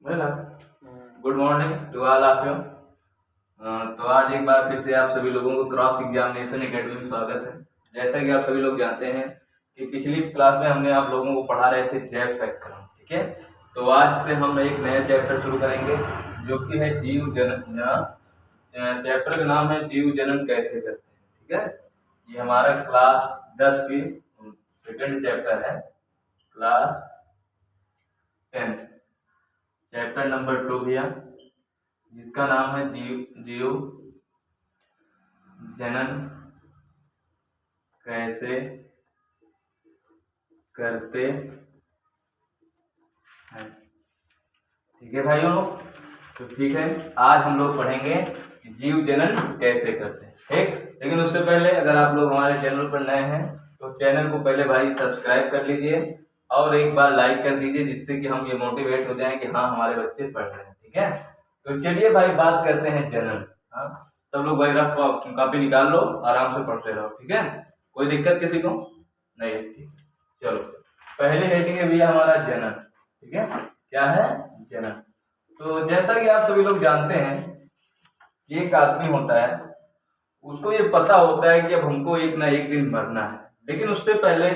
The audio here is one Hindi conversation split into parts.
Good morning to all of you. तो आज एक बार फिर से आप सभी लोगों को क्रॉस एग्जामिनेशन एकेडमी में स्वागत है। जैसा कि आप सभी लोग जानते हैं कि पिछली क्लास में हमने आप लोगों को पढ़ा रहे थे जैव व्याकरण, ठीक है। तो आज से हम एक नया चैप्टर शुरू करेंगे जो कि है जीव जनन। चैप्टर का नाम है जीव जनन कैसे करते हैं, ठीक है। ये हमारा क्लास 10 की सेकंड चैप्टर है, क्लास 10 चैप्टर नंबर 2 भैया, जिसका नाम है जीव जनन कैसे करते हैं, ठीक है भाइयों। तो ठीक है, आज हम लोग पढ़ेंगे कि जीव जनन कैसे करते हैं, ठीक। लेकिन उससे पहले अगर आप लोग हमारे चैनल पर नए हैं तो चैनल को पहले भाई सब्सक्राइब कर लीजिए और एक बार लाइक कर दीजिए, जिससे कि हम ये मोटिवेट हो जाएं कि हाँ हमारे बच्चे पढ़ रहे हैं, ठीक है। तो चलिए भाई बात करते हैं जनन। हाँ, सब लोग भाई रफ कॉपी निकाल लो, आराम से पढ़ते रहो, ठीक है। कोई दिक्कत किसी को नहीं, ठीक। चलो, पहले हेडिंग है भैया हमारा जनन, ठीक है। क्या है? जनन। तो जैसा कि आप सभी लोग जानते हैं कि एक आदमी होता है, उसको ये पता होता है कि अब हमको एक ना एक दिन मरना है, लेकिन उससे पहले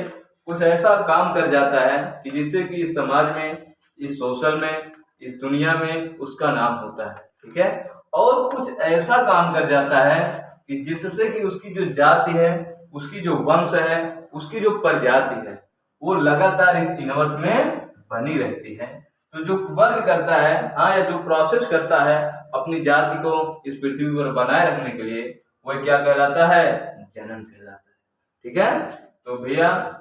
कुछ ऐसा काम कर जाता है कि जिससे कि इस समाज में, इस सोशल में, इस दुनिया में उसका नाम होता है, ठीक है। और कुछ ऐसा काम कर जाता है कि जिससे कि उसकी जो जाति है, उसकी जो वंश है, उसकी जो प्रजाति है, वो लगातार इस यूनिवर्स में बनी रहती है। तो जो वर्क करता है, हाँ, या जो प्रोसेस करता है अपनी जाति को इस पृथ्वी पर बनाए रखने के लिए, वह क्या कहलाता है? जनन कहलाता है, ठीक है। तो भैया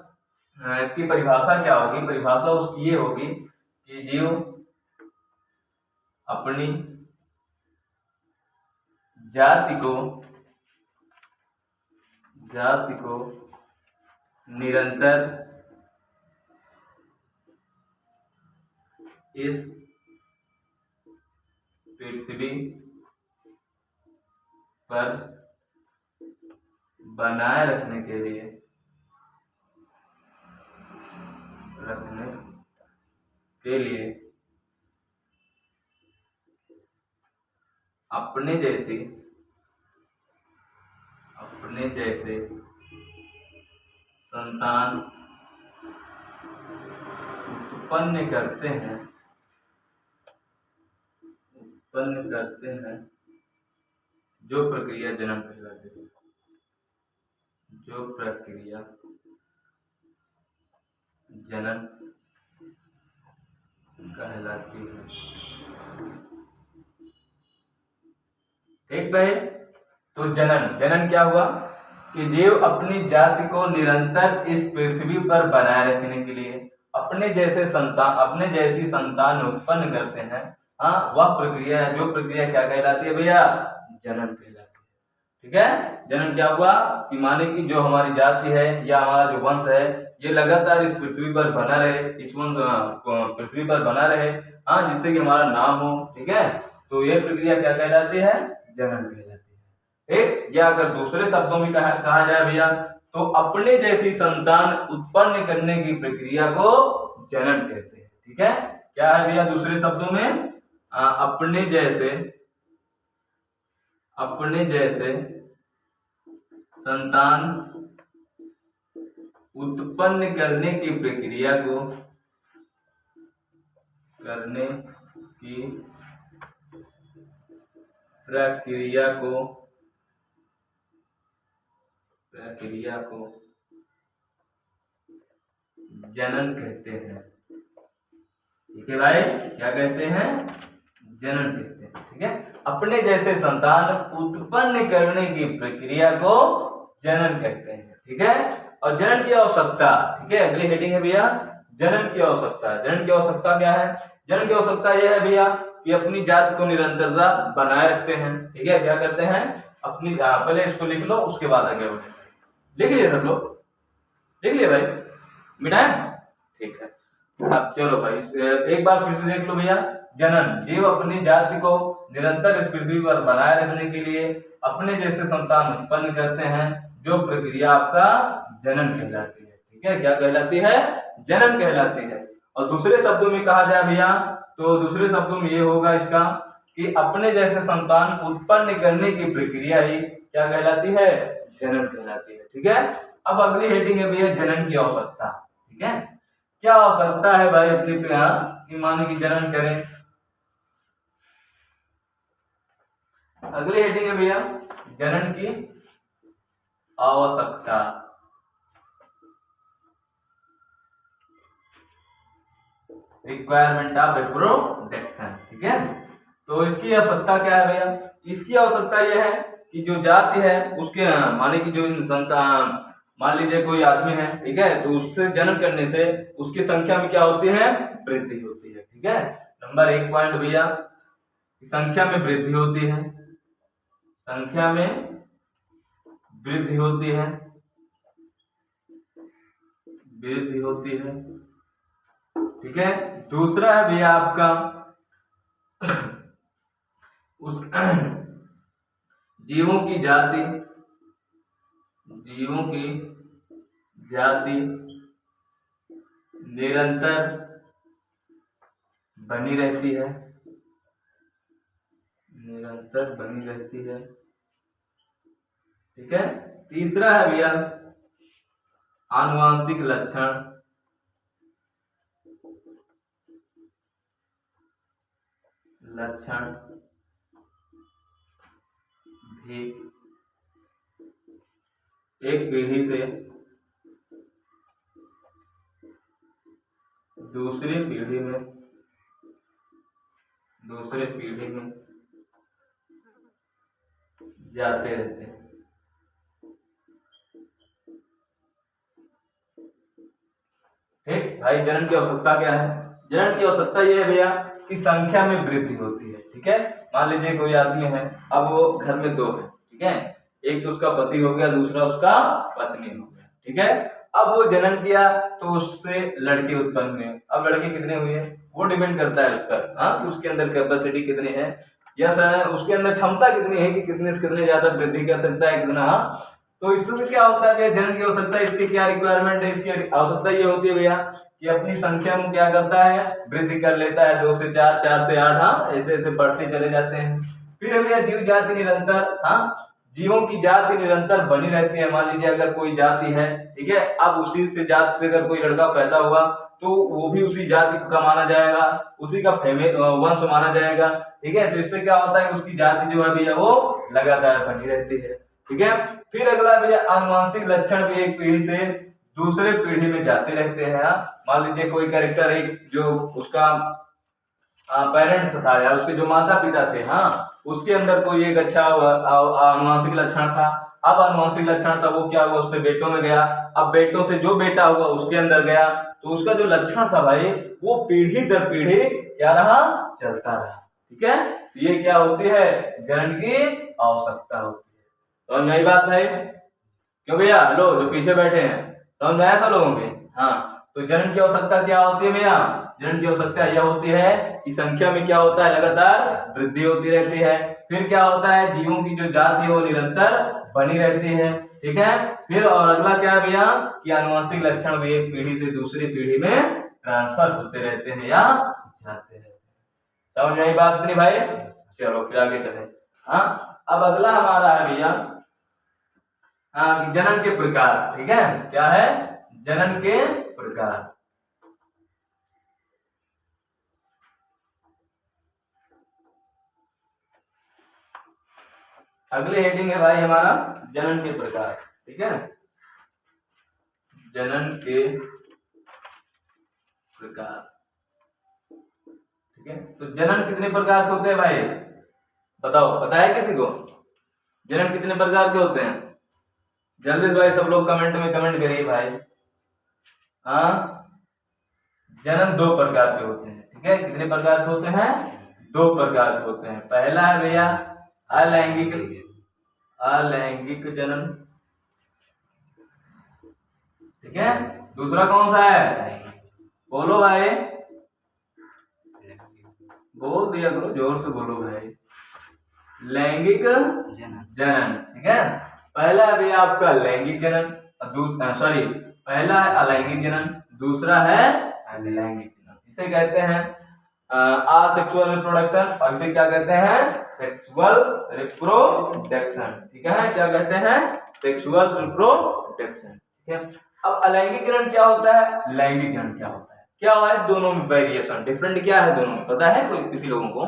इसकी परिभाषा क्या होगी? परिभाषा उसकी ये होगी कि जीव अपनी जाति को निरंतर इस पृथ्वी पर बनाए रखने के लिए अपने जैसे संतान उत्पन्न करते हैं, जो प्रक्रिया जनन कहलाती है, जो प्रक्रिया जनन कहलाती है, ठीक भाई। तो जनन क्या हुआ कि जीव अपनी जाति को निरंतर इस पृथ्वी पर बनाए रखने के लिए अपने जैसी संतान उत्पन्न करते हैं। हाँ, वह प्रक्रिया, जो प्रक्रिया क्या कहलाती है भैया? जनन कहलाती है, ठीक है। जनन क्या हुआ कि माने कि जो हमारी जाति है या हमारा जो वंश है, ये लगातार इस पृथ्वी पर बना रहे, इस वंश पृथ्वी पर बना रहे, हाँ, जिससे कि हमारा नाम हो, ठीक है। तो ये प्रक्रिया क्या कहलाती है? जनन कहलाती है, ठीक। या अगर दूसरे शब्दों में कहा जाए भैया, तो अपने जैसी संतान उत्पन्न करने की प्रक्रिया को जनन कहते हैं, ठीक है। क्या है भैया दूसरे शब्दों में? अपने जैसे संतान उत्पन्न करने की प्रक्रिया को जनन कहते हैं, ठीक है भाई। क्या कहते हैं? जनन कहते हैं, ठीक है। अपने जैसे संतान उत्पन्न करने की प्रक्रिया को जनन कहते हैं, ठीक है। और जनन की आवश्यकता, ठीक है, अगली हेडिंग है भैया जनन की आवश्यकता। जनन की आवश्यकता क्या है? जनन की आवश्यकता यह है भैया कि अपनी जाति को निरंतरता बनाए रखते हैं, ठीक है। क्या करते हैं? अपनी, पहले इसको लिख लो, उसके बाद आगे बढ़े। लिख लिए सब लोग? लिख लिए भाई? मिटाएं? ठीक है। अब चलो भाई एक बार फिर से देख लो भैया। जनन, जीव अपनी जाति को निरंतर इस पृथ्वी पर बनाए रखने के लिए अपने जैसे संतान उत्पन्न करते हैं, जो प्रक्रिया आपका जनन कहलाती है, ठीक है। क्या कहलाती है? जनन कहलाती है। और दूसरे शब्दों में कहा जाए भैया तो दूसरे शब्दों में ये होगा इसका कि अपने जैसे संतान उत्पन्न करने की प्रक्रिया ही क्या कहलाती है, जनन कहलाती है। ठीक है, अब अगली हेडिंग है भैया जनन की आवश्यकता। ठीक है, क्या आवश्यकता है भाई अपनी कि मानो कि जनन करें। अगली हेडिंग है भैया जनन की आवश्यकता। Requirement of reproduction. ठीक है, तो इसकी आवश्यकता क्या है भैया, इसकी आवश्यकता यह है कि जो जाति है उसके मान लीजिए जो संतान, मान लीजिए कोई आदमी है, ठीक है, तो उससे जन्म करने से उसकी संख्या में क्या होती है, वृद्धि होती है। ठीक है, नंबर 1 पॉइंट भैया, संख्या में वृद्धि होती है, संख्या में वृद्धि होती है, वृद्धि होती है। ठीक है, दूसरा है भैया आपका उस जीवों की जाति, जीवों की जाति निरंतर बनी रहती है, निरंतर बनी रहती है। ठीक है, तीसरा है भैया आनुवांशिक लक्षण, लक्षण भी एक पीढ़ी से दूसरी पीढ़ी में, दूसरे पीढ़ी में जाते रहते हैं। ठीक भाई, जनन की आवश्यकता क्या है, जनन की आवश्यकता यह है भैया कि संख्या में वृद्धि होती है। ठीक है, मान लीजिए कोई आदमी है, अब वो घर में 2 है। ठीक है, एक तो उसका पति हो गया, दूसरा उसका पत्नी हो गया। ठीक है, अब वो जनन किया तो उससे लड़के उत्पन्न हुए। अब लड़के कितने हुए वो डिपेंड करता है उस पर, हाँ, कि उसके अंदर कैपेसिटी कितनी है या उसके अंदर क्षमता कितनी है कि कितने ज्यादा वृद्धि कर सकता है, कितना। तो इससे क्या होता है जनन की आवश्यकता, इसकी क्या रिक्वायरमेंट है, इसकी आवश्यकता ये होती है भैया कि अपनी संख्या में क्या करता है, वृद्धि कर लेता है, 2 से 4, 4 से 8, हाँ, ऐसे ऐसे बढ़ते चले जाते हैं। फिर भैया जीव जाति निरंतर, हाँ, जीवों की जाति निरंतर बनी रहती है। मान लीजिए अगर कोई जाति है, ठीक है, अब उसी से जाति से अगर कोई लड़का पैदा हुआ तो वो भी उसी जाति का माना जाएगा, उसी का वंश माना जाएगा। ठीक है, तो इससे क्या होता है उसकी जाति जो है भैया वो लगातार बनी रहती है। ठीक है, फिर अगला भैया आनुवांशिक लक्षण भी एक पीढ़ी से दूसरे पीढ़ी में जाते रहते हैं। मान लीजिए कोई कैरेक्टर एक जो उसका पेरेंट्स था या उसके जो माता पिता थे, हाँ, उसके अंदर कोई एक अच्छा आनुवांशिक लक्षण था। अब आनुवांशिक लक्षण था वो क्या हुआ, उससे बेटों में गया। अब बेटों से जो बेटा हुआ उसके अंदर गया, तो उसका जो लक्षण था भाई वो पीढ़ी दर पीढ़ी क्या रहा, चलता रहा। ठीक है, तो ये क्या होती है, जनन की आवश्यकता होती है। तो नई बात है क्यों भैया, हेलो जो पीछे बैठे हैं तो नया सा लोग होंगे। हाँ, तो जनन की आवश्यकता क्या होती है भैया, जनन की आवश्यकता यह होती है कि संख्या में क्या होता है, लगातार वृद्धि होती रहती है। फिर क्या होता है, जीवों की जो जाति है वो निरंतर बनी रहती है। ठीक है, फिर और अगला क्या है भैया कि आनुवंशिक लक्षण भी एक पीढ़ी से दूसरी पीढ़ी में ट्रांसफर होते रहते हैं या जाते रहते हैं। समझ में आई बात नहीं भाई, चलो फिर आगे चले। हाँ, अब अगला हमारा है भैया जनन के प्रकार। ठीक है, क्या है, जनन के प्रकार। अगले हेडिंग है भाई हमारा जनन के प्रकार। ठीक है, जनन के प्रकार। ठीक है, तो जनन कितने प्रकार के होते हैं भाई, बताओ, पता है किसी को जनन कितने प्रकार के होते हैं? जल्दी भाई सब लोग कमेंट में कमेंट करिए भाई। हाँ, जनन 2 प्रकार के होते हैं। ठीक है, कितने प्रकार के होते हैं, 2 प्रकार के होते हैं। पहला है भैया अलैंगिक, अलैंगिक जनन। ठीक है, दूसरा कौन सा है, बोलो भाई, बोल दिया करो, जोर से बोलो भाई, लैंगिक जनन। ठीक है, पहला है भैया आपका लैंगिक जनन, पहला है अलैंगिक जनन, दूसरा है अलैंगिक जनन। इसे कहते हैं असेक्सुअल रिप्रोडक्शन, और इसे क्या कहते हैं? Sexual reproduction. ठीक है, क्या कहते हैं? Sexual reproduction. ठीक है, अब अलैंगिक जनन क्या होता है? लैंगिक जनन क्या होता है? क्या है दोनों में वेरिएशन, डिफरेंट क्या है दोनों में, पता है कोई किसी लोगों को?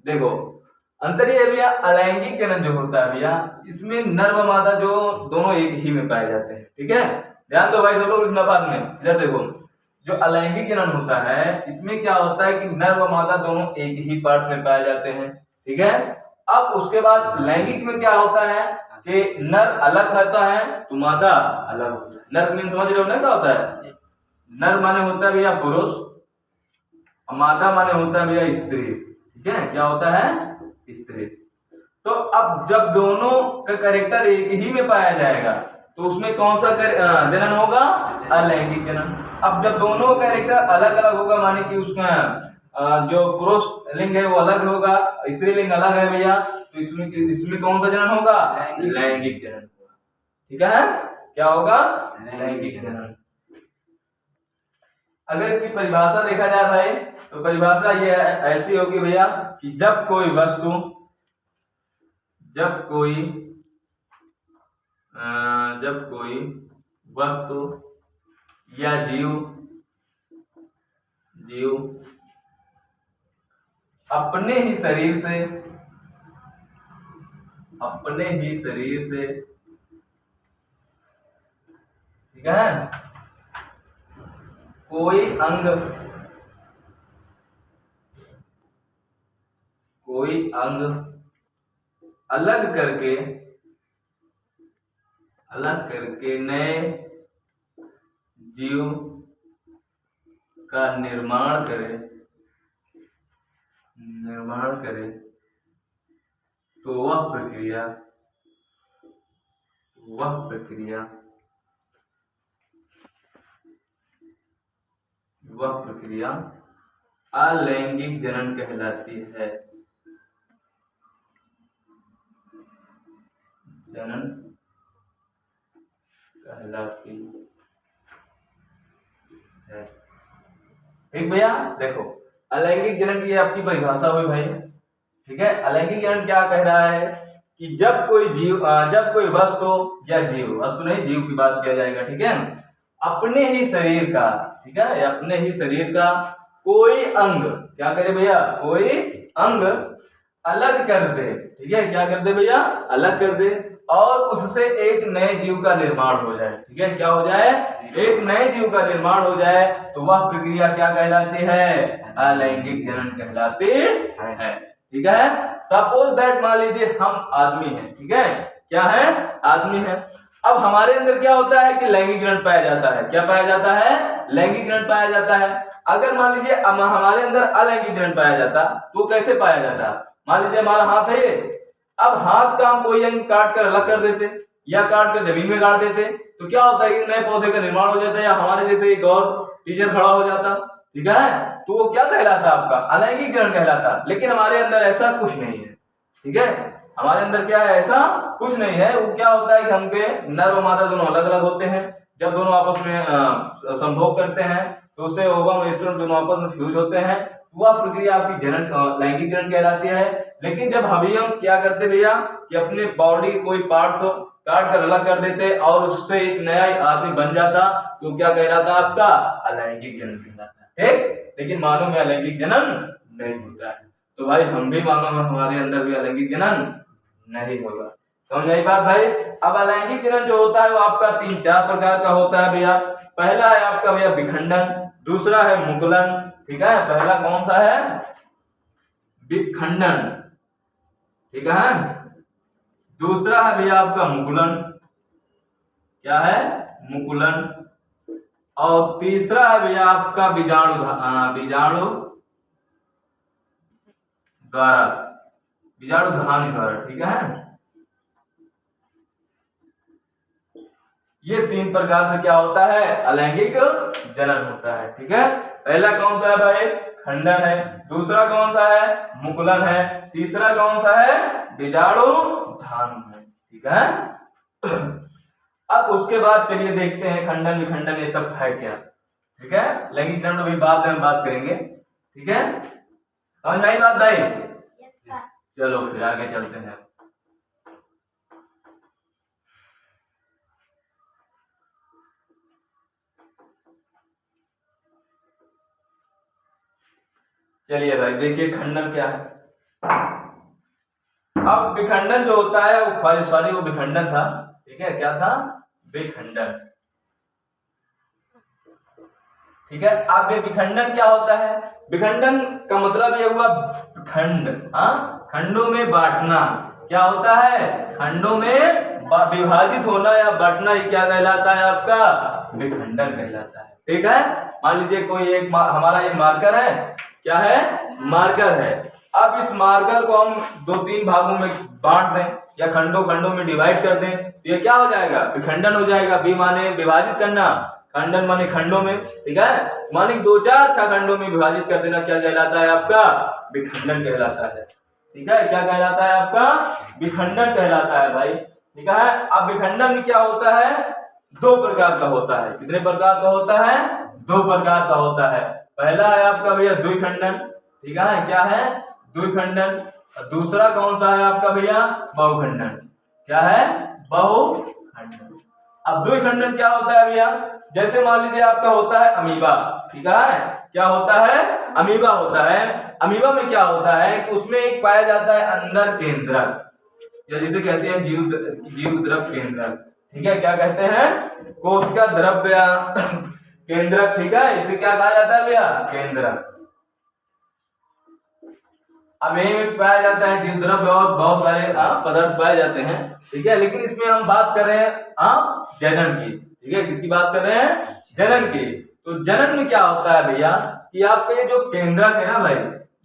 देखो अंतर ये है भैया, अलैंगिक जनन जो होता है भैया, इसमें नर व मादा जो दोनों एक ही में पाए जाते हैं। ठीक है, ध्यान दो भाई सब लोग, लिखना बाद में। इधर देखो, जो अलैंगिक जनन होता है इसमें क्या होता है कि नर व मादा दोनों एक ही पार्ट में पाए जाते हैं। ठीक है, अब उसके बाद लैंगिक में क्या होता है कि नर अलग रहता है तो मादा अलग होता है। नर मीन समझ रहे हो ना क्या होता है? नर माने होता है भैया पुरुष, मादा माने होता है भैया स्त्री। ठीक है, क्या होता है? स्त्री। तो अब जब दोनों का कैरेक्टर एक ही में पाया जाएगा तो उसमें कौन सा जनन होगा? अलैंगिक जनन। अब जब दोनों कैरेक्टर अलग अलग होगा, माने कि उसमें जो पुरुष लिंग है वो अलग होगा, स्त्री लिंग अलग है भैया, तो इसमें कौन सा जनन होगा? लैंगिक जनन होगा। ठीक है, क्या होगा? लैंगिक जनन। अगर इसकी परिभाषा देखा जाए भाई, तो परिभाषा ये ऐसी होगी भैया कि जब कोई वस्तु या जीव अपने ही शरीर से ठीक है, कोई अंग अलग करके नए जीव का निर्माण करे तो वह प्रक्रिया अलैंगिक जनन कहलाती है। ठीक भैया, देखो अलैंगिक जनन की आपकी परिभाषा हुई भाई। ठीक है, अलैंगिक जनन क्या कह रहा है कि जब कोई वस्तु या जीव, वस्तु नहीं जीव की बात किया जाएगा, ठीक है, अपने ही शरीर का, ठीक है, अपने ही शरीर का कोई अंग क्या करे भैया? कोई अंग अलग कर दे। ठीक है, क्या कर दे भैया? अलग कर दे, और उससे एक नए जीव का निर्माण हो जाए। ठीक है, क्या हो जाए? एक नए जीव का निर्माण हो जाए तो वह प्रक्रिया क्या कहलाती है? अलैंगिक जनन कहलाती है। ठीक है, सपोज दैट, मान लीजिए हम आदमी हैं। ठीक है, क्या है? आदमी है। अब हमारे अंदर क्या होता है कि लैंगिक जनन पाया जाता है। क्या पाया जाता है? लैंगिक जनन पाया जाता है। अगर मान लीजिए हमारे अंदर अलैंगिक जनन पाया जाता तो कैसे पाया जाता? मान लीजिए हमारा हाथ है ये, अब हाथ का हम कोई अंग काट कर अलग कर देते या काट कर जमीन में गाड़ देते तो क्या होता है कि नए पौधे का निर्माण हो जाता है, या हमारे जैसे एक और टीचर खड़ा हो जाता। ठीक है, तो वो क्या कहलाता? आपका अलैंगिक जनन कहलाता। लेकिन हमारे अंदर ऐसा कुछ नहीं है। ठीक है, हमारे अंदर क्या है? ऐसा कुछ नहीं है। वो क्या होता है कि हमके नर और मादा दोनों अलग अलग होते हैं। जब दोनों आपस में संभोग करते हैं तो उससे ओवम और स्पर्म दोनों आपस में फ्यूज होते हैं, वह प्रक्रिया आपकी जनन लैंगिक जनन कहलाती है। लेकिन जब हम क्या करते भैया कि अपने बॉडी कोई पार्ट्स काट कर अलग कर देते और उससे एक नया आदमी बन जाता तो क्या कहलाता? आपका अलैंगिक जनन कहलाता। ठीक, लेकिन मानव में अलैंगिक जनन नहीं होता है। तो भाई हम भी मानव में, हमारे अंदर भी अलैंगिक जनन नहीं होगा। समझ आई बात भाई? अब अलैंगिक जनन जो होता है वो आपका 3-4 प्रकार का होता है भैया। पहला है आपका भैया विखंडन, दूसरा है मुकुलन। ठीक है, पहला कौन सा है? विखंडन। ठीक है, दूसरा है भैया आपका मुकुलन। क्या है? मुकुलन। और तीसरा है भैया आपका बीजाणु धानी द्वारा। ठीक है, ये 3 प्रकार से क्या होता है? अलैंगिक जनन होता है। ठीक है, पहला कौन सा है भाई? खंडन है, दूसरा कौन सा है? मुकुलन है, तीसरा कौन सा है? बीजाणु धान है। ठीक है, अब उसके बाद चलिए देखते हैं खंडन विखंडन ये सब है क्या। ठीक है, लैंगिक जनन अभी बाद में बात करेंगे। ठीक है, समझ में आई बात भाई? Yes sir. चलो फिर आगे चलते हैं। चलिए भाई देखिए खंडन क्या है। अब विखंडन जो होता है वो सॉरी वो विखंडन था, ठीक है, क्या था? विखंडन। ठीक है, अब ये विखंडन क्या होता है? विखंडन का मतलब ये हुआ खंड, हाँ, खंडों में बांटना। क्या होता है? खंडों में विभाजित होना या बांटना, ये क्या कहलाता है? आपका विखंडन कहलाता है। ठीक है, मान लीजिए कोई एक हमारा एक मार्कर है, क्या है? मार्कर है। अब इस मार्कर को हम 2-3 भागों में बांट दें या खंडों खंडों में डिवाइड कर दें, तो ये क्या हो जाएगा? विखंडन हो जाएगा। बी माने विभाजित करना, खंडन माने खंडों में। ठीक है, माने 2-4 खंडों में विभाजित कर देना, क्या कहलाता है? आपका विखंडन कहलाता है। ठीक है, क्या कहलाता है? आपका विखंडन कहलाता है भाई। ठीक है, अब विखंडन में क्या होता है? 2 प्रकार का होता है। कितने प्रकार का होता है? 2 प्रकार का होता है। पहला है आपका भैया द्विखंडन। ठीक है, क्या है? द्विखंडन। और दूसरा कौन सा है आपका भैया? बहुखंडन। क्या है? बहुखंडन। अब द्विखंडन क्या होता है भैया? जैसे मान लीजिए आपका होता है अमीबा। ठीक है, क्या होता है? अमीबा होता है। अमीबा में क्या होता है कि उसमें एक पाया जाता है अंदर केंद्रक, या जिसे कहते हैं जीव द्रव केंद्रक। ठीक है, क्या कहते हैं? कोशिका द्रव्य केंद्रक। ठीक है, इसे क्या कहा जाता है भैया? केंद्रक। अब यही में पाया जाता है जीव द्रव्य और बहुत सारे पदार्थ पाए जाते हैं। ठीक है, लेकिन इसमें हम बात कर रहे हैं जनन की। ठीक है, किसकी बात कर रहे हैं? जनन की। तो जनन में क्या होता है भैया कि आपका ये जो केंद्रक है ना भाई,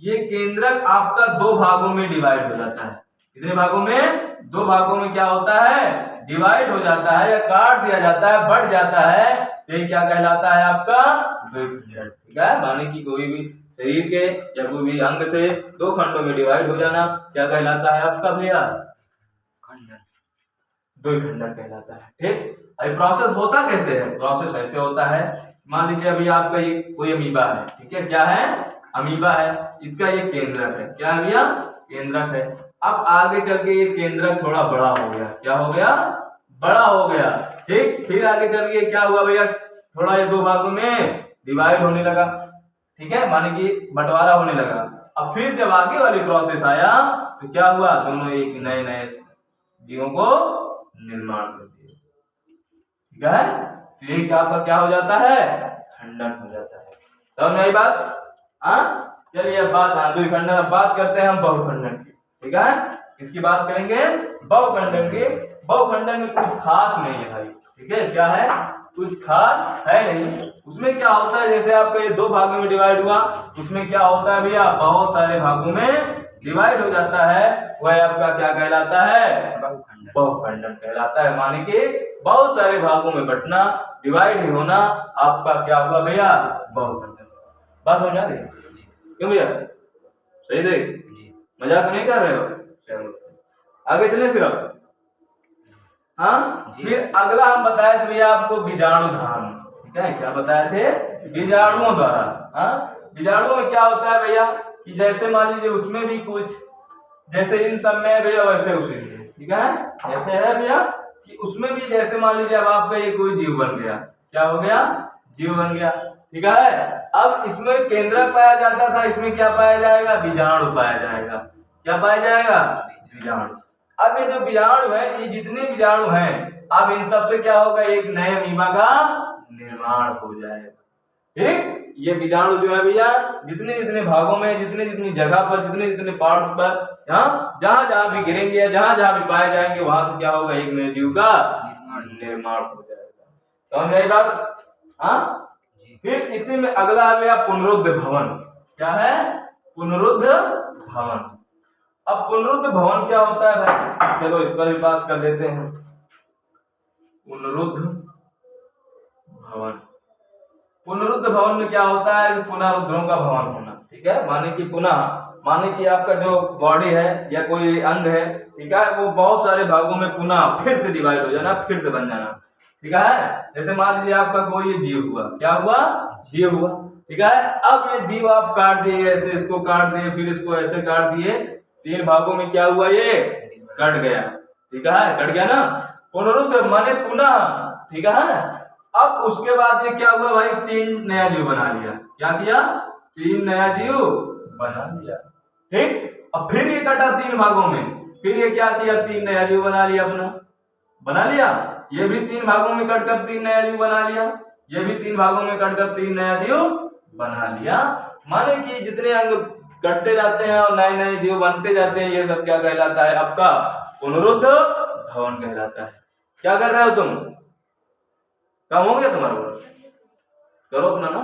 ये केंद्रक आपका 2 भागों में डिवाइड हो जाता है। कितने भागों में? 2 भागों में क्या होता है? डिवाइड हो जाता है या काट दिया जाता है, बढ़ जाता है। तो ये क्या कहलाता है? आपका द्विखंडन। ठीक है, माने की कोई भी शरीर के या कोई भी अंग से 2 खंडों में डिवाइड हो जाना क्या कहलाता है आपका भैया? खंडन, द्विखंडन कहलाता है। ठीक, अभी प्रोसेस होता कैसे है? प्रोसेस ऐसे होता है, मान लीजिए अभी आपका ये कोई अमीबा है। ठीक है, क्या है? अमीबा है। इसका ये केंद्रक है। क्या है भैया? केंद्रक है। अब आगे चल के ये केंद्रक थोड़ा बड़ा हो गया। क्या हो गया? बड़ा हो गया। ठीक, फिर आगे चल के क्या हुआ भैया? थोड़ा ये 2 भागों में डिवाइड होने लगा। ठीक है, माने कि बंटवारा होने लगा। अब फिर जब आगे वाली प्रोसेस आया तो क्या हुआ? दोनों एक नए नए जीवों को निर्माण कर दिया। ठीक है, तो ये क्या हो जाता है? खंडन हो जाता है। समझ में आई बात? चलिए अब बात द्विखंडन। अब बात करते हैं हम बहुखंडन की। ठीक है, इसकी बात करेंगे बहुखंडन की। बहुखंडन में कुछ खास नहीं है भाई। ठीक है, क्या है? कुछ खास है नहीं। उसमें क्या होता है, जैसे आपका ये 2 भागों में डिवाइड हुआ, उसमें क्या होता है भैया? बहुत सारे भागों में डिवाइड हो जाता है। वह आपका क्या कहलाता है? बहुखंडन कहलाता है। माने कि बहुत सारे भागों में बंटना, डिवाइड होना, आपका क्या हुआ भैया? बहुखंडन। बात समझ आ रही? क्यों भैया? सही थे? मजाक नहीं कर रहे हो? चलो आगे चले फिर अब। फिर अगला हम बताए थे भैया आपको बीजाणुधान। ठीक है, क्या बताए थे? बीजाणुओं द्वारा। बीजाणुओं में क्या होता है भैया कि जैसे मान लीजिए उसमें भी कुछ, जैसे इन सब में है भैया वैसे उसी में। ठीक है, जैसे है भैया कि उसमें भी जैसे मान लीजिए अब आपका ये कोई जीव बन गया। क्या हो गया? जीव बन गया। ठीक है, अब इसमें केंद्रक पाया जाता था, इसमें क्या पाया जाएगा? बीजाणु पाया जाएगा। क्या पाया जाएगा? बीजाणु। अब ये जो बीजाणु है, ये जितने बीजाणु हैं, अब इन सब से क्या होगा? एक नए अमीबा का निर्माण हो जाएगा। ठीक, ये बीजाणु जो है भैया जितने जितने भागों में, जितने जितनी जगह पर, जितने जितने पार्ट पर, जहां जहां भी गिरेंगे या जहां जहां भी पाए जाएंगे, वहां से क्या होगा? एक नए जीव का निर्माण हो जाएगा। समझ आई बात? फिर इसी में अगला आ गया पुनरुद्ध भवन। क्या है? पुनरुद्ध भवन। अब पुनरुद्ध भवन क्या होता है भाई? चलो इस पर भी बात कर लेते हैं। पुनरुद्ध भवन। पुनरुद्ध भवन में क्या होता है? पुनरुद्धों का भवन होना। ठीक है, माने कि पुनः, माने कि आपका जो बॉडी है या कोई अंग है, ठीक है, वो बहुत सारे भागों में पुनः फिर से डिवाइड हो जाना, फिर से बन जाना। ठीक है, जैसे मान लीजिए आपका कोई जीव हुआ। क्या हुआ? जीव हुआ। ठीक है। अब ये जीव आप काट दिए, ऐसे इसको काट दिए, फिर इसको ऐसे काट दिए, 3 भागों में क्या हुआ, ये कट गया। ठीक है, कट गया ना, पुनरुद्ध माने पुनः। ठीक है, अब उसके बाद ये क्या हुआ भाई, 3 नया जीव बना लिया। क्या किया, 3 नया जीव बना लिया। ठीक, अब फिर ये कटा 3 भागों में, फिर ये क्या किया, 3 नया जीव बना लिया अपना, बना लिया। ये भी 3 भागों में कटकर 3 नया जीव बना लिया, ये भी 3 भागों में कटकर 3 नया जीव बना लिया। माने कि जितने अंग कटते जाते हैं और नए नए जीव बनते जाते हैं, ये सब क्या कहलाता है, आपका पुनरुद्ध भवन कहलाता है। क्या कर रहे हो तुम, काम हो गया तुम्हारा, करो अपना ना,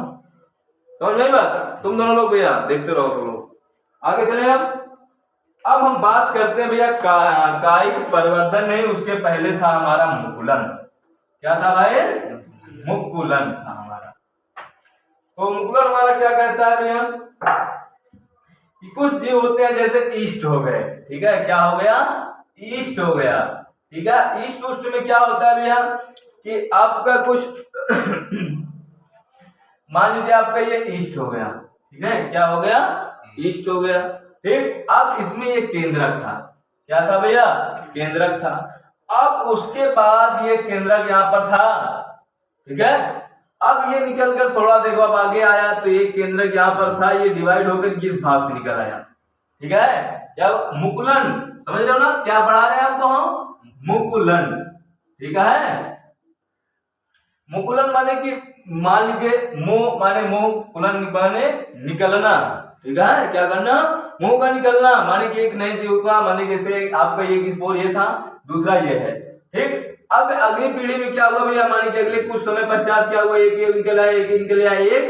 समझ नहीं बात, तुम दोनों लोग भैया देखते रहो तुम लोग। आगे चले अब हम बात करते हैं भैया कायिक परिवर्धन नहीं, उसके पहले था हमारा मुकुलन। क्या था भाई, मुकुलन था हमारा। तो मुकुलन हमारा क्या कहता है भैया, कि कुछ जीव होते हैं जैसे ईस्ट हो गए। ठीक है, क्या हो गया, ईस्ट हो गया। ठीक है, ईस्ट उष्ट में क्या होता है भैया, कि आपका कुछ मान लीजिए आपका ये ईस्ट हो गया। ठीक है, क्या हो गया, ईस्ट हो गया। ठीक, अब इसमें ये केंद्रक था। क्या था भैया, केंद्रक था। अब उसके बाद ये केंद्रक यहाँ पर था। ठीक है, अब ये निकलकर थोड़ा देखो अब आगे आया, तो ये केंद्रक यहाँ पर था, ये डिवाइड होकर किस भाग से निकल आया। ठीक है, क्या मुकुलन, समझ रहे हो ना, क्या पढ़ा रहे हैं आपको हम, मुकुलन। ठीक है, मुकुलन माने कि मान लीजिए मुंह माने मुंह, कुलन माने निकलना। ठीक है, क्या करना, मुंह का निकलना, माने कि एक नए जीव का, माने जैसे आपका ये स्पोर ये था, दूसरा ये है। ठीक, अब अगली पीढ़ी में क्या हुआ भैया, माने कि अगले कुछ समय पश्चात क्या हुआ, एक ये निकल आया, एक निकल आया, एक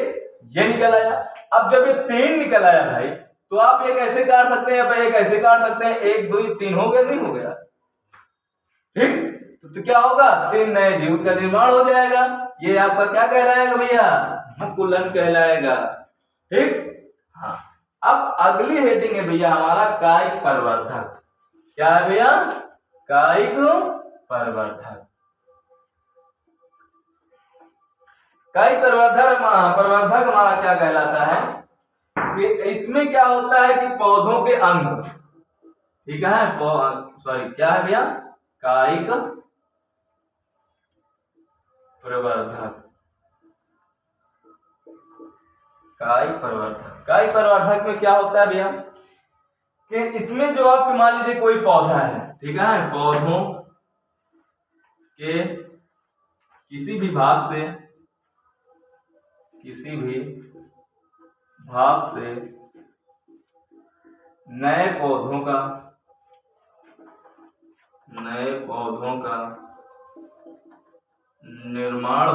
ये निकल आया। अब जब ये 3 निकल आया भाई, तो आप एक ऐसे काट सकते हैं, एक ऐसे काट सकते हैं, 1 2 3 हो गया, नहीं हो गया। ठीक, तो क्या होगा, 3 नए जीव का निर्माण हो जाएगा। ये आपका क्या कहलाएगा भैया, मुकुलन कहलाएगा। ठीक, हाँ, अब अगली हेडिंग है भैया हमारा कायिक परिवर्धक। क्या है भैया, कायिक परिवर्धक। कायिक परिवर्धक हमारा क्या कहलाता है, कि इसमें क्या होता है कि पौधों के अंग, ठीक है, सॉरी क्या है भैया, कायिक प्रवर्धक। कायिक परिवर्धक, कायिक परिवर्धक में क्या होता है भैया, कि इसमें जो आपके मान लीजिए कोई पौधा है। ठीक है, पौधों के किसी भी भाग से नए पौधों का निर्माण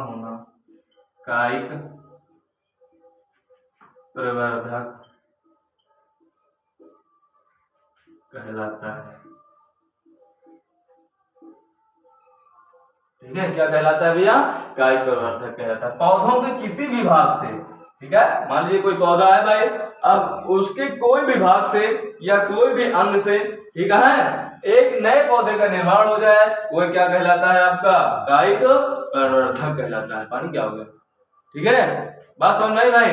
होना कायिक प्रवर्धक कहलाता है। ठीक है, क्या कहलाता है भैया, कायिक प्रवर्धक कहलाता है। पौधों के किसी भी भाग से, ठीक है, मान लीजिए कोई पौधा है भाई, अब उसके कोई भी भाग से या कोई भी अंग से, ठीक है, एक नए पौधे का निर्माण हो जाए, वो क्या कहलाता है, आपका कायिक प्रवर्धक कहलाता है। पानी क्या हो गया, ठीक है, बात समझ में आई भाई,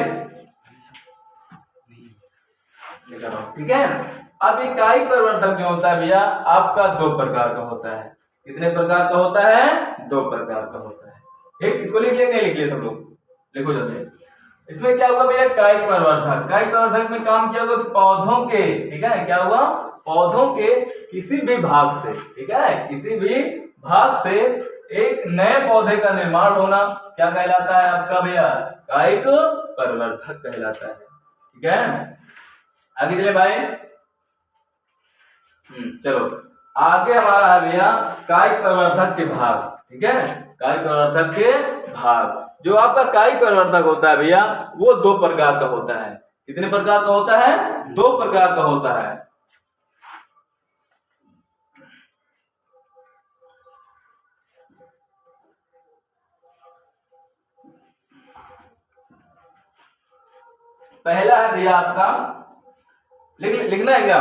ठीक है। अब ये कायिक प्रवर्धक जो होता है भैया आपका 2 प्रकार का होता है। कितने प्रकार का होता है, 2 प्रकार का होता है। ठीक, इसको लिख ले, नहीं लिख ले सब लोग, लिखो जल्दी। इसमें क्या हुआ भैया, कायिक प्रवर्धक, कायिक प्रवर्धक में काम क्या हुआ, पौधों के, ठीक है, क्या हुआ, पौधों के किसी भी भाग से, ठीक है, किसी भी भाग से एक नए पौधे का निर्माण होना क्या कहलाता है आपका भैया, कायिक प्रवर्धक कहलाता है। ठीक है, आगे चले भाई, चलो आगे हमारा है भैया कायिक प्रवर्धक के भाग। ठीक है, कायिक प्रवर्धक के भाग, जो आपका कायिक प्रवर्धक होता है भैया वो 2 प्रकार का होता है। कितने प्रकार का होता है, 2 प्रकार का होता है। पहला है भैया आपका, लिखना है क्या,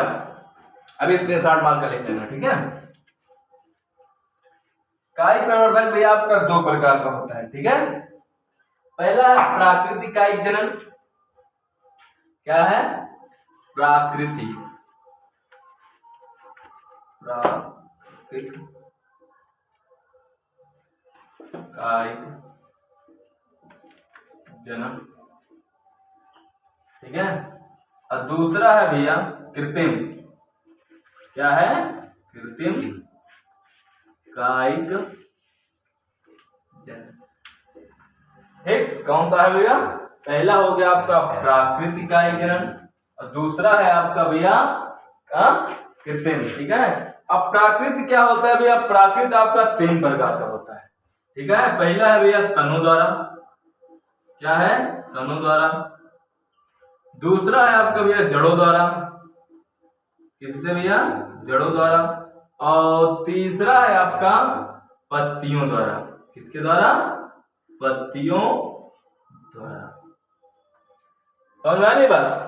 अभी स्क्रीनशॉट मार कर लिख लेना। ठीक है, कायिक प्रवर्धक भैया आपका दो प्रकार का होता है, ठीक है। पहला है प्राकृतिक कायिक जनन। क्या है? प्राकृतिक कायिक जनन, ठीक है। और दूसरा है भैया कृत्रिम। क्या है? कृत्रिम कायिक जनन। ठीक, कौन सा है भैया? पहला हो गया आपका प्राकृतिक कायिक जनन और दूसरा है आपका भैया कृत्रिम, ठीक है। अब प्राकृतिक क्या होता है भैया? प्राकृत आपका 3 प्रकार का होता है, ठीक है। पहला है भैया तनु द्वारा। क्या है? तनु द्वारा। दूसरा है आपका भैया जड़ों द्वारा। किससे भैया? जड़ों द्वारा। और तीसरा है आपका पत्तियों द्वारा। किसके द्वारा? पत्तियों द्वारा। समझ में आ रही बात?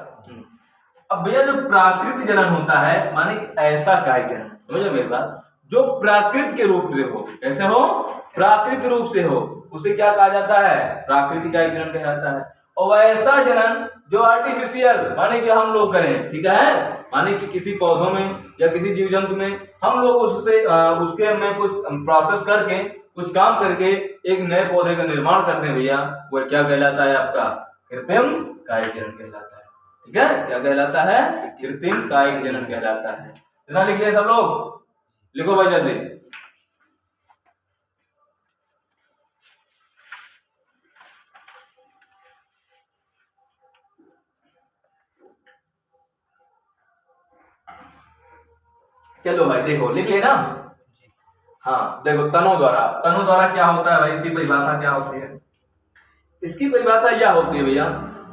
अब भैया जो प्राकृतिक जनन होता है माने कि ऐसा कायिक जनन, समझो मेरी बात, जो प्राकृत के रूप से हो। कैसे हो? प्राकृतिक रूप से हो, उसे क्या कहा जाता है? प्राकृतिक कायिक जनन कहा जाता है। और ऐसा जनन जो आर्टिफिशियल माने कि हम लोग करें, ठीक है, माने कि किसी पौधों में या किसी जीव जंतु में हम लोग उससे उसके में कुछ प्रोसेस करके कुछ काम करके एक नए पौधे का निर्माण करते हैं भैया, वो क्या कहलाता है? आपका कृत्रिम कायिक जनन कहलाता है, ठीक है। क्या कहलाता है? कृत्रिम कायिक जनन कहलाता है। इतना लिख लिया सब लोग? लिखो भाई जल्दी। चलो भाई देखो, लिख लेना। हाँ देखो, तनु द्वारा। तनु द्वारा क्या होता है भाई? इसकी परिभाषा क्या होती है? इसकी परिभाषा यह होती है भैया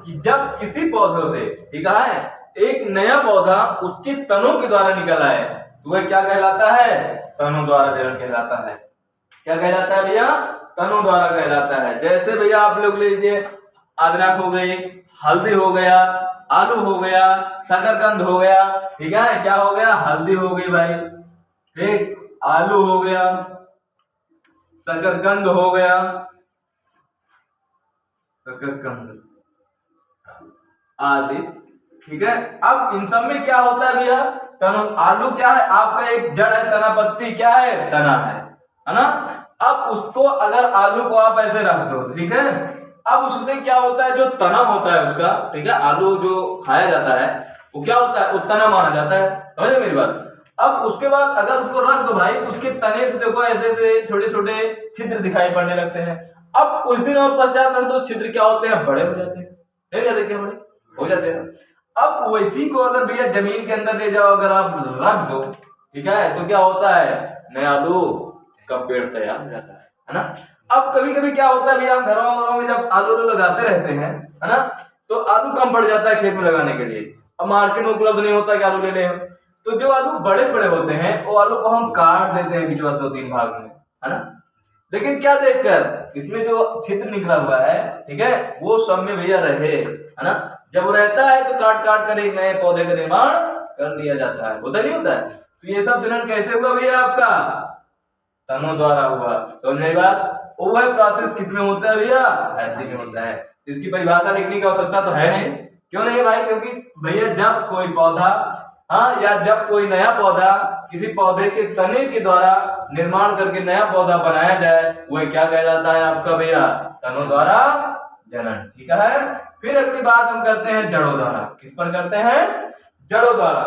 कि जब किसी पौधों से, ठीक है, एक नया पौधा उसके तनों के द्वारा निकल आए तो वह क्या कहलाता है? तनु द्वारा जनन कहलाता है। क्या कहलाता है भैया? तनु द्वारा कहलाता है। जैसे भैया आप लोग लीजिए, अदरक हो गई, हल्दी हो गया, आलू हो गया, शकरकंद हो गया, ठीक है। क्या हो गया? हल्दी हो गई भाई, ठीक, आलू हो गया, शकरकंद हो गया, शकरकंद आदि, ठीक है। अब इन सब में क्या होता है भैया? तना। आलू क्या है? आपका एक जड़ है, तना पत्ती क्या है? तना है ना। अब उसको अगर आलू को आप ऐसे रख दो, ठीक है, अब उससे क्या होता है? जो तना होता है उसका, ठीक है, आलू जो खाया जाता है वो क्या होता है? वो तना माना जाता है। समझे मेरी बात? अब उसके बाद अगर उसको रख दो भाई, उसके तने से देखो ऐसे ऐसे छोटे छोटे छिद्र दिखाई पड़ने लगते हैं। अब कुछ दिनों पश्चात रख दो, छिद्र क्या होते हैं? बड़े हो जाते हैं। नहीं जाते क्या? बड़े हो जाते हैं। अब वैसी को अगर भैया जमीन के अंदर ले जाओ, अगर आप रख दो, ठीक है, तो क्या होता है? नया आलू का पेड़ तैयार हो जाता है ना। अब कभी कभी क्या होता है भैया, हम घरों में जब आलू लगाते रहते हैं, है ना, तो आलू कम पड़ जाता है खेत में लगाने के लिए। अब मार्केट में उपलब्ध नहीं होता कि आलू ले लें, तो जो आलू बड़े बड़े होते हैं वो आलू को हम काट देते हैं बीच 2-3 भाग में, है ना। लेकिन क्या देखकर? इसमें जो छिद्र निकला हुआ है, ठीक है, वो सब में भैया रहे, है ना। जब रहता है तो काट काट कर एक नए पौधे का निर्माण कर लिया जाता है। होता नहीं होता है? तो ये सब जनन कैसे हुआ भैया? आपका तनु द्वारा हुआ। तो नहीं बात, वो है प्रोसेस किसमें होता है भैया? ऐसे में होता है। इसकी परिभाषा लिखने की आवश्यकता तो है नहीं। क्यों नहीं भाई? क्योंकि भैया जब कोई पौधा, हाँ, या जब कोई नया पौधा किसी पौधे के तने के द्वारा निर्माण करके नया पौधा बनाया जाए, वह क्या कहलाता है आपका भैया? तनु द्वारा जनन, ठीक है। फिर अगली बात हम करते हैं जड़ों द्वारा। किस पर करते हैं? जड़ों द्वारा।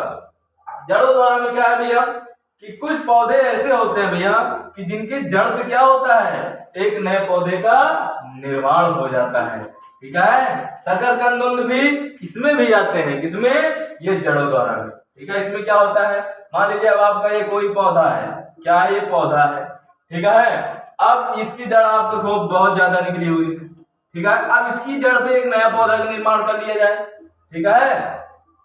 जड़ों द्वारा में क्या है भैया कि कुछ पौधे ऐसे होते हैं भैया कि जिनके जड़ से क्या होता है? एक नए पौधे का निर्माण हो जाता है, ठीक है। शकरकंद भी इसमें भी आते हैं। किसमें? ये जड़ों द्वारा में, ठीक है। इसमें क्या होता है? मान लीजिए अब आपका ये कोई पौधा है, क्या ये पौधा है, ठीक है। अब इसकी जड़ आपको खूब बहुत ज्यादा निकली हुई है, ठीक है। अब इसकी जड़ से एक नया पौधा का निर्माण कर लिया जाए, ठीक है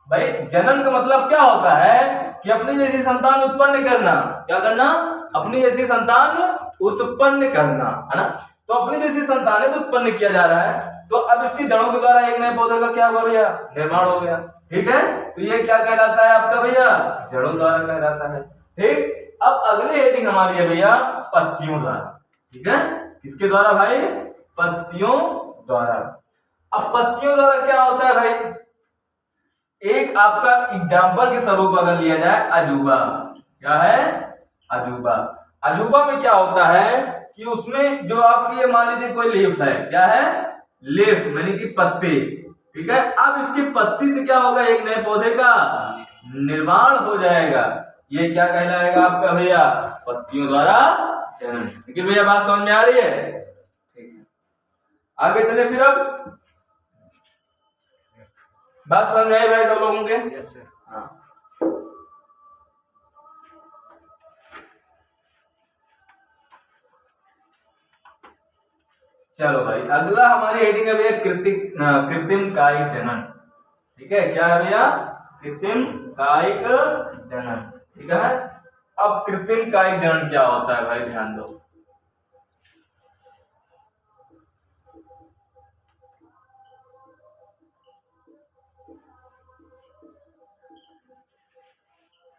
भाई। जनन का मतलब क्या होता है कि अपनी जैसी संतान उत्पन्न करना। क्या करना? अपनी जैसी संतान उत्पन्न करना, है ना। तो अपनी जैसी संतानें तो उत्पन्न किया जा रहा है, तो अब इसकी जड़ों के द्वारा एक नए पौधे का क्या हो गया? निर्माण हो गया, ठीक है। तो ये क्या कहलाता है आपका भैया? जड़ों द्वारा कहलाता है, ठीक। अब अगली हेडिंग हमारी है भैया पत्तियों द्वारा। ठीक है, किसके द्वारा भाई? पत्तियों द्वारा। अब पत्तियों द्वारा क्या होता है भाई? एक आपका एग्जाम्पल के स्वरूप अगर लिया जाए, अजूबा। क्या है? अजूबा। अजूबा में क्या होता है कि उसमें जो आपकी ये मान लीजिए कोई लीफ है, क्या है? लीफ यानी कि पत्ती। ठीक है, अब इसकी पत्ती से क्या होगा? एक नए पौधे का निर्माण हो जाएगा। ये क्या कहलाएगा आपका भैया? पत्तियों द्वारा जनन। लेकिन भैया बात समझ में आ रही है? ठीक है, आगे चले फिर। अब बात समझ में आई भाई सब लोगों के? Yes sir. हाँ, चलो भाई, अगला हमारी हेडिंग है भैया कृत्रिम कायिक जनन। ठीक है, क्या है भैया? कृत्रिम कायिक जनन। ठीक है, अब कृत्रिम कायिक जनन क्या होता है भाई? ध्यान दो।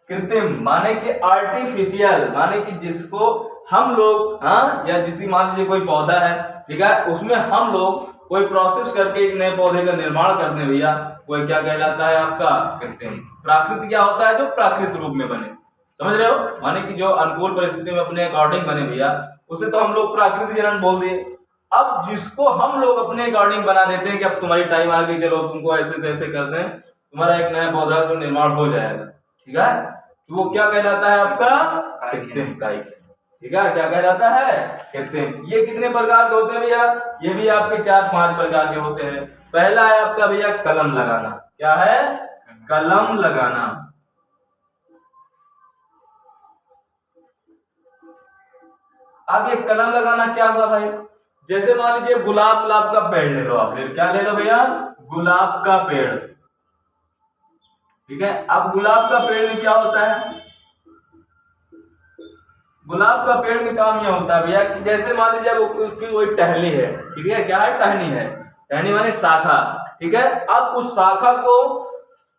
कृत्रिम माने कि आर्टिफिशियल, माने कि जिसको हम लोग, हाँ, या जिसकी मान लीजिए कोई पौधा है, ठीक है, उसमें हम लोग कोई प्रोसेस करके एक नए पौधे का निर्माण करते हैं भैया, वो क्या कहलाता है आपका? कृत्रिम। प्राकृतिक क्या होता है? जो प्राकृतिक रूप में बने, समझ रहे हो? माने कि जो अनुकूल परिस्थिति में अपने अकॉर्डिंग बने भैया, उसे तो हम लोग प्राकृतिक जनन बोल दिए। अब जिसको हम लोग अपने अकॉर्डिंग बना देते हैं कि अब तुम्हारी टाइम आ गई, चलो तुमको ऐसे तैसे कर दें, तुम्हारा एक नया पौधा का निर्माण हो जाएगा। ठीक है, तो वो क्या कहलाता है आपका? कृत्रिम कायिक। ठीक है, क्या कहलाता है? कृत्रिम। ये कितने प्रकार के होते हैं भैया? ये भी आपके 4-5 प्रकार के होते हैं। पहला है आपका भैया कलम लगाना। क्या है? कलम लगाना। अब ये कलम लगाना क्या हुआ भाई? जैसे मान लीजिए गुलाब का पेड़ ले लो आप, क्या ले लो भैया? गुलाब का पेड़। ठीक है, अब गुलाब का पेड़ में क्या होता है? गुलाब का पेड़ में काम यह होता है भैया कि जैसे मान लीजिए उसकी कोई टहनी है। ठीक है, क्या है? टहनी है। टहनी माने शाखा। ठीक है, अब उस शाखा को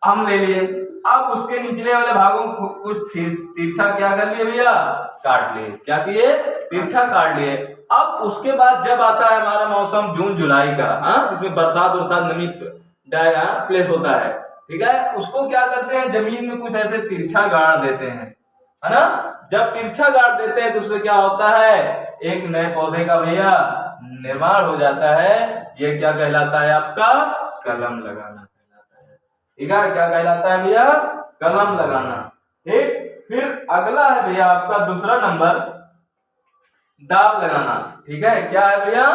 हम ले लिए, अब उसके निचले वाले भागों को कुछ तिरछा क्या कर लिए भैया? काट लिए। क्या किए? तिरछा काट लिए। अब उसके बाद जब आता है हमारा मौसम जून जुलाई का, हाँ, जिसमें बरसात नमी प्लेस होता है, ठीक है, उसको क्या करते हैं? जमीन में कुछ ऐसे तिरछा गाड़ देते हैं, है ना? जब तिरछा गाड़ देते हैं तो उससे क्या होता है? एक नए पौधे का भैया निर्माण हो जाता है। ये क्या कहलाता है आपका? कलम लगाना कहलाता है। ठीक है, क्या कहलाता है भैया? कलम लगाना। ठीक, फिर अगला है भैया आपका दूसरा नंबर, दाब लगाना। ठीक है, क्या है भैया?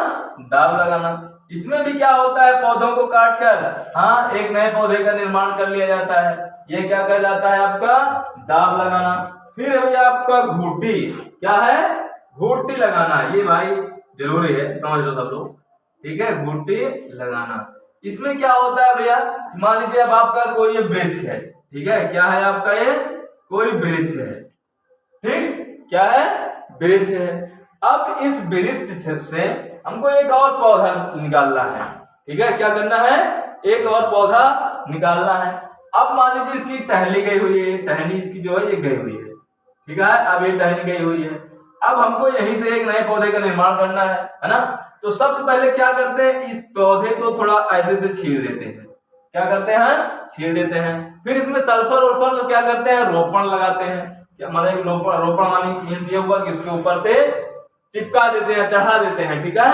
दाब लगाना। इसमें भी क्या होता है? पौधों को काटकर, हाँ, एक नए पौधे का निर्माण कर लिया जाता है। ये क्या कहलाता है आपका? दाब लगाना। फिर है भैया आपका घूटी। क्या है? घूटी लगाना। ये भाई जरूरी है, समझ लो सब लोग। ठीक है, घूटी लगाना। इसमें क्या होता है भैया? मान लीजिए अब आपका कोई ये वृक्ष है। ठीक है, क्या है आपका? ये कोई वृक्ष है। ठीक, क्या है? वृक्ष है। अब इस वृक्ष से हमको एक और पौधा निकालना है। ठीक है, क्या करना है? एक और पौधा निकालना है। अब मान लीजिए इसकी टहनी गई हुई है, टहनी इसकी जो है ये गई हुई है। ठीक है, अब ये टहनी गई हुई है। अब हमको यहीं से एक नए पौधे का निर्माण करना है ना? तो सबसे पहले क्या करते हैं? इस पौधे को थोड़ा ऐसे से छील देते हैं। क्या करते हैं? छील देते हैं। फिर इसमें सल्फर वल्फर का क्या करते हैं? रोपण लगाते हैं। क्या माने? रोपण माने मीन्स ये हुआ कि इसके ऊपर से चिपका देते हैं, चढ़ा देते हैं। ठीक है,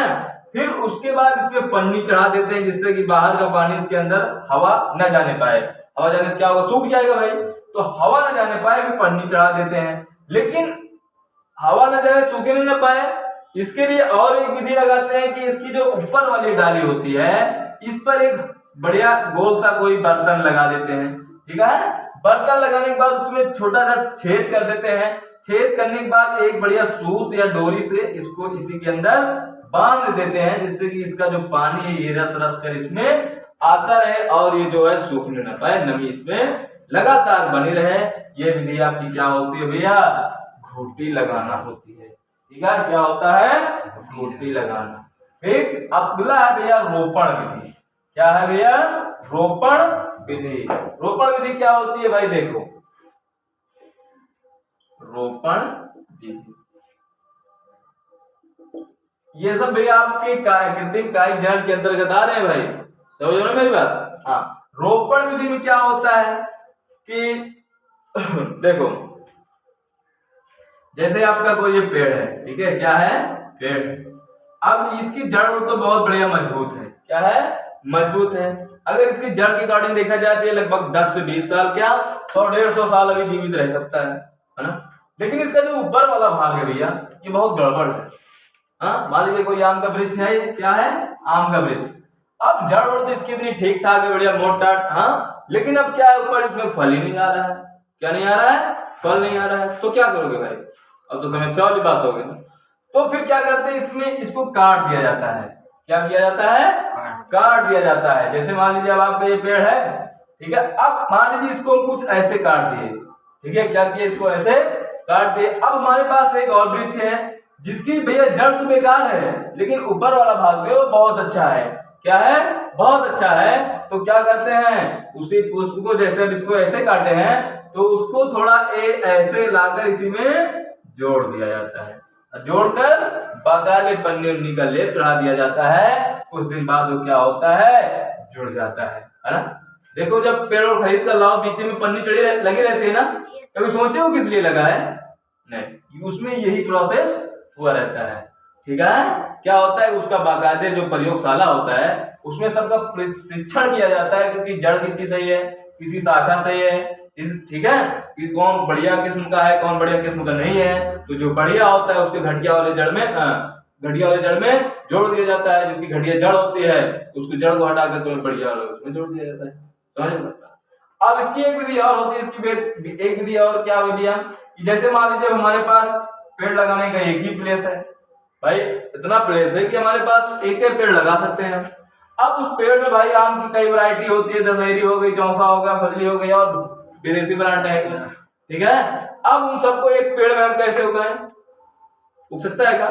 फिर उसके बाद इसमें पन्नी चढ़ा देते हैं जिससे कि बाहर का पानी इसके अंदर हवा न जाने पाए। हवा जाने से क्या होगा? सूख जाएगा भाई। तो हवा न जाने पाए फिर पन्नी चढ़ा देते हैं। लेकिन हवा न जाए, सूखे नहीं न पाए, इसके लिए और एक विधि लगाते हैं कि इसकी जो ऊपर वाली डाली होती है, इस पर एक बढ़िया गोल सा कोई बर्तन लगा देते हैं। ठीक है, बर्तन लगाने के बाद उसमें छोटा सा छेद कर देते हैं। छेद करने के बाद एक बढ़िया सूत या डोरी से इसको इसी के अंदर बांध देते हैं, जिससे कि इसका जो पानी है ये रस रस कर इसमें आता रहे और ये जो है सूखने न पाए, नमी इसमें लगातार बनी रहे। ये विधि आपकी क्या होती है भैया? घूटी लगाना होती है। ठीक है, क्या होता है? घूटी लगाना। ठीक, अगला है भैया रोपण विधि। क्या है भैया? रोपण विधि। रोपण विधि क्या होती है भाई? देखो, रोपण विधि। ये सब भैया आपके कृत्रिम कायिक जनन के अंतर्गत आ रहे हैं भाई, समझ रहे हो मेरी बात। हाँ, रोपण विधि में क्या होता है कि देखो जैसे आपका कोई ये पेड़ है, ठीक है, क्या है, पेड़। अब इसकी जड़ तो बहुत बढ़िया मजबूत है, क्या है, मजबूत है। अगर इसकी जड़ की अकॉर्डिंग देखा जाए तो ये लगभग 10 से 20 साल, क्या 100-150 साल अभी जीवित रह सकता है ना। लेकिन इसका जो ऊपर वाला भाग है भैया, ये बहुत गड़बड़ है। हाँ, मान लीजिए कोई आम का वृक्ष है, क्या है, आम का वृक्ष। अब जड़ उड़ तो इसकी इतनी ठीक ठाक है, बढ़िया मोट टाट, हाँ, लेकिन अब क्या है, ऊपर इसमें फल ही नहीं आ रहा है। क्या नहीं आ रहा है, फल नहीं आ रहा है। तो क्या करोगे भाई, अब तो समस्या वाली बात हो गई ना। तो फिर क्या करते हैं, इसमें इसको काट दिया जाता है। क्या किया जाता है, काट दिया जाता है। जैसे मान लीजिए अब आपका ये पेड़ है, ठीक है, अब मान लीजिए इसको हम कुछ ऐसे काट दिए, ठीक है, क्या किए, इसको ऐसे काट दिए। अब हमारे पास एक और वृक्ष है जिसकी भैया जड़ तो बेकार है, लेकिन ऊपर वाला भाग पे वो बहुत अच्छा है। क्या है, बहुत अच्छा है। तो क्या करते हैं, उसी पुष्प को जैसे अब इसको ऐसे काटे हैं, तो उसको थोड़ा ऐसे लाकर इसी में जोड़ दिया जाता है। जोड़कर बाकायदे पन्नी उन्नी का लेप चढ़ा दिया जाता है। कुछ दिन बाद वो क्या होता है, जुड़ जाता है ना। देखो जब पेड़ और खरीद कर लाओ, बीच में पन्नी चढ़ी लगी रहती है ना, कभी सोचे हो किस लिए लगा है, नहीं, उसमें यही प्रोसेस हुआ रहता है। ठीक है, क्या होता है, उसका बाकायदे जो प्रयोगशाला होता है उसमें सबका प्रशिक्षण किया जाता है कि जड़ किसकी सही है, किसकी शाखा सही है, ठीक है, कि कौन बढ़िया किस्म का है, कौन बढ़िया किस्म का नहीं है। तो जो बढ़िया होता है उसके घटिया वाले जड़ में जोड़ दिया जाता है। जिसकी घटिया जड़ होती है उसकी जड़ को हटाकर तो बढ़िया वाले उसमें जोड़ दिया जाता है। समझ में? अब इसकी एक विधि और होती है, इसकी एक विधि और क्या विधि है कि जैसे मान लीजिए हमारे पास पेड़ लगाने का एक ही प्लेस है भाई, इतना प्लेस है कि हमारे पास एक ही पेड़ लगा सकते हैं। अब उस पेड़ में भाई आम की कई वैरायटी होती है, दशहरी हो गई, चौसा हो गया, फजली हो गई और विदेशी ब्रांड है, ठीक है। अब उन सबको एक पेड़ में हम कैसे उगाएं, उग सकता है क्या,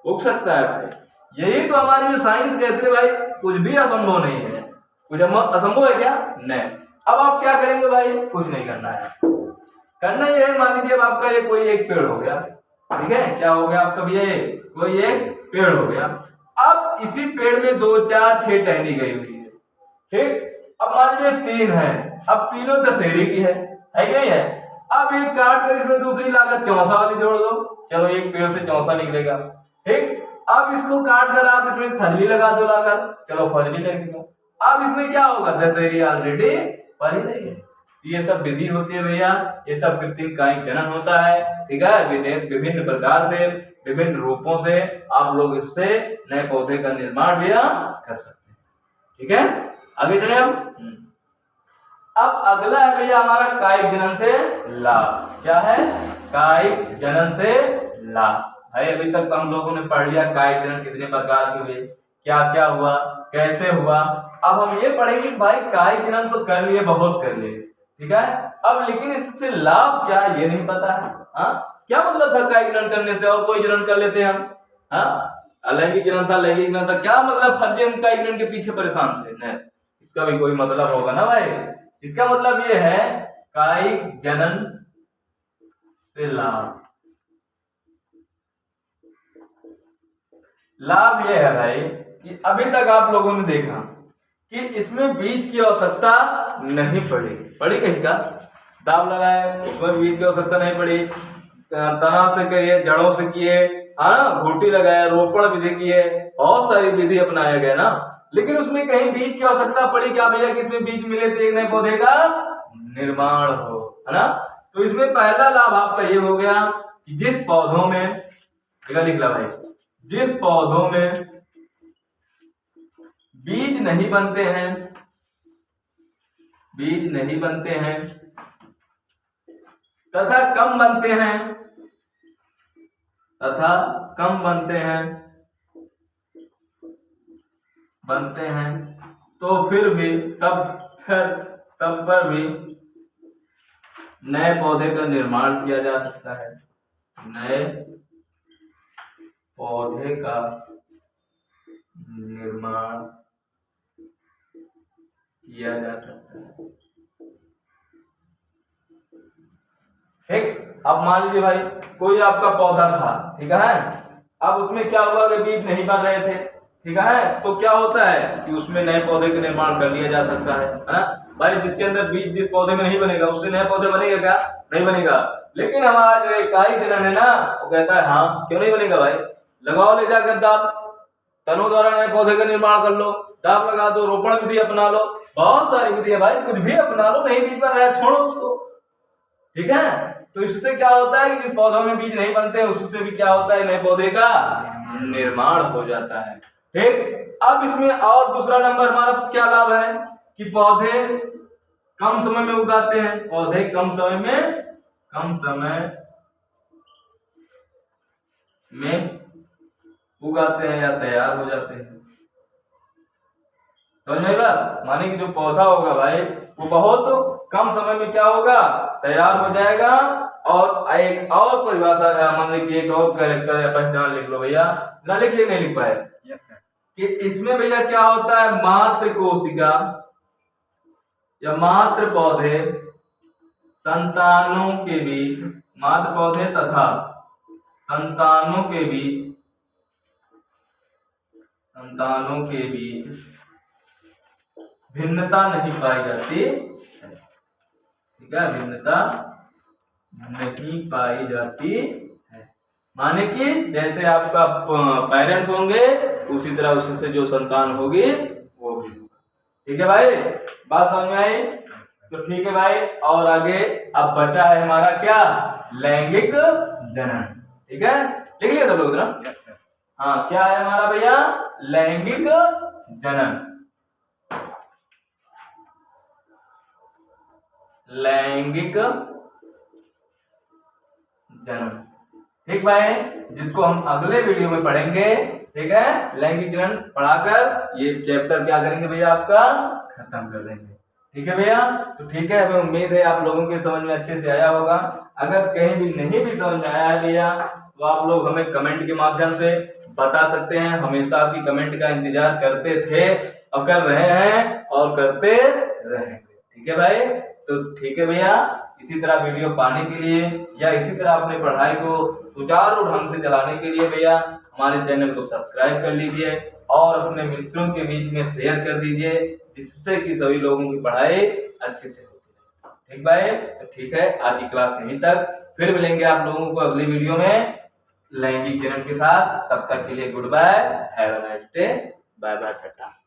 उग सकता है भाई। यही तो हमारी साइंस कहती है भाई, कुछ भी असंभव नहीं है। कुछ असंभव है क्या, नहीं। अब आप क्या करेंगे भाई, कुछ नहीं करना है, करना ये है, मान लीजिए अब आपका ये कोई एक पेड़ हो गया, ठीक है, क्या हो गया आपका, ये कोई एक पेड़ हो गया। अब इसी पेड़ में 2, 4, 6 टहनी गई हुई है, ठीक। अब मान लीजिए 3 है, अब तीनों दशहरी की है कि नहीं है। अब एक काट कर इसमें दूसरी लाकर चौसा वाली जोड़ दो, चलो एक पेड़ से चौसा निकलेगा, ठीक। अब इसको काट कर आप इसमें फजली लगा दो लाकर, चलो फजली लगेगा। अब इसमें क्या होगा, दशहरी ऑलरेडी फली नहीं है। ये सब विधि होती है भैया, ये सब कृत्रिम कायिक जनन होता है, ठीक है। विभिन्न प्रकार से, विभिन्न रूपों से आप लोग इससे नए पौधे का निर्माण भी कर सकते हैं, ठीक है। आगे चले अब अगला है भैया हमारा कायिक जनन से लाभ। क्या है, कायिक जनन से लाभ। भाई अभी तक हम लोगों ने पढ़ लिया कायिक जनन कितने प्रकार के हुए, क्या क्या हुआ, कैसे हुआ। अब हम ये पढ़ेंगे भाई कायिक जनन तो कर लिए, बहुत कर लिए, ठीक है। अब लेकिन इससे लाभ क्या है ये नहीं पता है। हाँ, क्या मतलब था कायिक जनन करने से, और कोई जनन कर लेते हैं हम, हाँ, अलैंगिक जनन था, लैंगिक जनन था, क्या मतलब फर्जी हम कायिक जनन के पीछे परेशान थे, नहीं, इसका भी कोई मतलब होगा ना भाई। इसका मतलब ये है कायिक जनन से लाभ। लाभ ये है भाई कि अभी तक आप लोगों ने देखा कि इसमें बीज की आवश्यकता नहीं पड़ी कहीं का, दाब लगाए उसमें बीज की आवश्यकता नहीं पड़ी, तना से किए, जड़ों से किए, हाँ, घूटी लगाया, रोपण विधि किए, बहुत सारी विधि अपनाया गया ना, लेकिन उसमें कहीं बीज की आवश्यकता पड़ी क्या भैया, कि इसमें बीज मिले तो एक नए पौधे का निर्माण हो, है ना। तो इसमें पहला लाभ आपका ये हो गया कि जिस पौधों में, लिख ला भाई, जिस पौधों में बीज नहीं बनते हैं, बीज नहीं बनते हैं तथा कम बनते हैं, तथा कम बनते हैं, तो फिर भी तब पर भी नए पौधे का निर्माण किया जा सकता है, नए पौधे का निर्माण किया जा सकता है, ठीक। अब मान लीजिए भाई कोई आपका पौधा था, ठीक है, अब उसमें क्या हुआ कि बीज नहीं बन रहे थे, ठीक है, तो क्या होता है कि उसमें नए पौधे का निर्माण कर लिया जा सकता है ना भाई। जिसके अंदर बीज जिस पौधे में नहीं बनेगा उससे नए पौधे बनेगा क्या? नहीं बनेगा। लेकिन हमारा जो इकाई जनन है ना, वो कहता है हाँ क्यों नहीं बनेगा भाई, लगाओ ले जाकर दाब, तनों द्वारा नए पौधे का निर्माण कर लो, दाब लगा दो, रोपण विधि अपना लो, बहुत सारी विधि है भाई, कुछ भी अपना लो, नहीं बीज बन रहा है छोड़ो उसको, ठीक है। तो इससे क्या होता है कि जिस पौधों में बीज नहीं बनते उससे भी क्या होता है, नए पौधे का निर्माण हो जाता है, ठीक। अब इसमें और दूसरा नंबर हमारा क्या लाभ है कि पौधे कम समय में उगाते हैं, पौधे कम समय में उगाते हैं या तैयार हो जाते हैं। समझ में बात, माने कि जो पौधा होगा भाई वो बहुत कम समय में क्या होगा, तैयार हो जाएगा। और एक और परिभाषा मान लीजिए, एक और कैरेक्टर या पहचान लिख लो भैया, ना लिख लिए, नहीं लिख पाए कि इसमें भैया क्या होता है, मात्र कोशिका या मात्र पौधे संतानों के बीच, मात्र पौधे तथा संतानों के बीच भिन्नता नहीं पाई जाती, ठीक है, भिन्नता नहीं पाई जाती है। माने कि जैसे आपका पेरेंट्स होंगे उसी तरह उससे जो संतान होगी वो भी, ठीक है भाई, बात समझ में आई? तो ठीक है भाई, और आगे अब बचा है हमारा क्या, लैंगिक जनन, ठीक है, लिख लिया सब लोग ना? हाँ, क्या है हमारा भैया, लैंगिक जनन, लैंगिक जनन, ठीक भाई, जिसको हम अगले वीडियो में पढ़ेंगे, ठीक है। लैंगिक जनन पढ़ाकर ये चैप्टर क्या करेंगे भैया, आपका खत्म कर देंगे, ठीक है भैया। तो ठीक है, हमें उम्मीद है आप लोगों के समझ में अच्छे से आया होगा। अगर कहीं भी नहीं भी समझ में आया है भैया तो आप लोग हमें कमेंट के माध्यम से बता सकते हैं, हमेशा आपकी कमेंट का इंतजार करते थे और कर रहे हैं और करते रहेंगे, ठीक है भाई। तो ठीक है भैया, इसी तरह वीडियो पाने के लिए या इसी तरह अपने पढ़ाई को सुचारू ढंग से चलाने के लिए भैया हमारे चैनल को सब्सक्राइब कर लीजिए और अपने मित्रों के बीच में शेयर कर दीजिए, जिससे कि सभी लोगों की पढ़ाई अच्छे से होती है, ठीक भाई। तो ठीक है, आज की क्लास यहीं तक, फिर मिलेंगे आप लोगों को अगली वीडियो में लैंगिक जनन के साथ। तब तक के लिए good bye, have a nice day, bye bye, Tata.